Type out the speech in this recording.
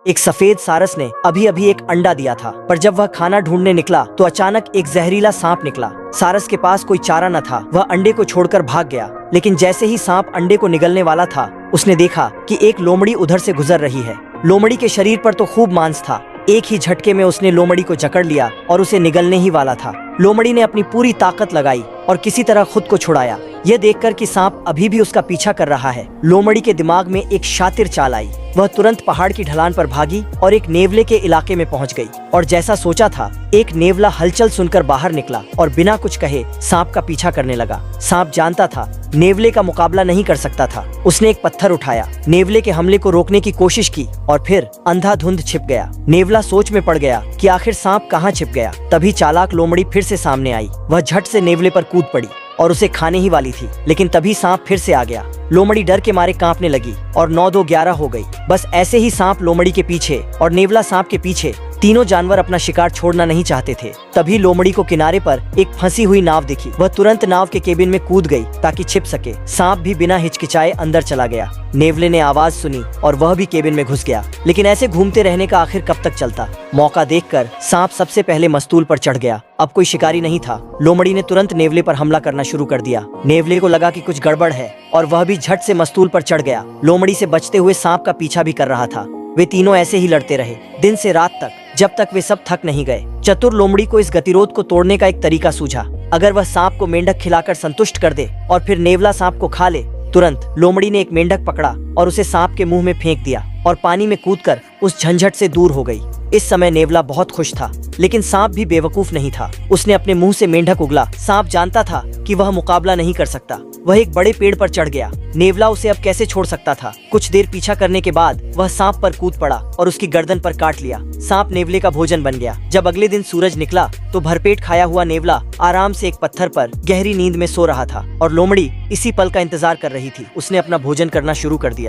एक सफेद सारस ने अभी अभी एक अंडा दिया था, पर जब वह खाना ढूंढने निकला तो अचानक एक जहरीला सांप निकला। सारस के पास कोई चारा न था, वह अंडे को छोड़कर भाग गया। लेकिन जैसे ही सांप अंडे को निगलने वाला था, उसने देखा कि एक लोमड़ी उधर से गुजर रही है। लोमड़ी के शरीर पर तो खूब मांस था। एक ही झटके में उसने लोमड़ी को जकड़ लिया और उसे निगलने ही वाला था। लोमड़ी ने अपनी पूरी ताकत लगाई और किसी तरह खुद को छुड़ाया। यह देखकर कि सांप अभी भी उसका पीछा कर रहा है, लोमड़ी के दिमाग में एक शातिर चाल आई। वह तुरंत पहाड़ की ढलान पर भागी और एक नेवले के इलाके में पहुंच गई। और जैसा सोचा था, एक नेवला हलचल सुनकर बाहर निकला और बिना कुछ कहे सांप का पीछा करने लगा। सांप जानता था नेवले का मुकाबला नहीं कर सकता था। उसने एक पत्थर उठाया, नेवले के हमले को रोकने की कोशिश की और फिर अंधाधुंध छिप गया। नेवला सोच में पड़ गया कि आखिर सांप कहाँ छिप गया। तभी चालाक लोमड़ी फिर से सामने आई। वह झट से नेवले पर कूद पड़ी और उसे खाने ही वाली थी, लेकिन तभी सांप फिर से आ गया। लोमड़ी डर के मारे कांपने लगी और 9-2-11 हो गई। बस ऐसे ही सांप लोमड़ी के पीछे और नेवला सांप के पीछे, तीनों जानवर अपना शिकार छोड़ना नहीं चाहते थे। तभी लोमड़ी को किनारे पर एक फंसी हुई नाव दिखी। वह तुरंत नाव के केबिन में कूद गई ताकि छिप सके। सांप भी बिना हिचकिचाए अंदर चला गया। नेवले ने आवाज सुनी और वह भी केबिन में घुस गया। लेकिन ऐसे घूमते रहने का आखिर कब तक चलता। मौका देखकर सांप सबसे पहले मस्तूल पर चढ़ गया। अब कोई शिकारी नहीं था। लोमड़ी ने तुरंत नेवले पर हमला करना शुरू कर दिया। नेवले को लगा कि कुछ गड़बड़ है और वह भी झट से मस्तूल पर चढ़ गया। लोमड़ी से बचते हुए सांप का पीछा भी कर रहा था। वे तीनों ऐसे ही लड़ते रहे दिन से रात तक, जब तक वे सब थक नहीं गए। चतुर लोमड़ी को इस गतिरोध को तोड़ने का एक तरीका सूझा। अगर वह सांप को मेंढक खिलाकर संतुष्ट कर दे और फिर नेवला सांप को खा ले। तुरंत लोमड़ी ने एक मेंढक पकड़ा और उसे सांप के मुंह में फेंक दिया और पानी में कूदकर उस झंझट से दूर हो गई। इस समय नेवला बहुत खुश था, लेकिन सांप भी बेवकूफ नहीं था। उसने अपने मुंह से मेंढक उगला। सांप जानता था कि वह मुकाबला नहीं कर सकता। वह एक बड़े पेड़ पर चढ़ गया। नेवला उसे अब कैसे छोड़ सकता था। कुछ देर पीछा करने के बाद वह सांप पर कूद पड़ा और उसकी गर्दन पर काट लिया। सांप नेवले का भोजन बन गया। जब अगले दिन सूरज निकला तो भरपेट खाया हुआ नेवला आराम से एक पत्थर पर गहरी नींद में सो रहा था और लोमड़ी इसी पल का इंतजार कर रही थी। उसने अपना भोजन करना शुरू कर दिया।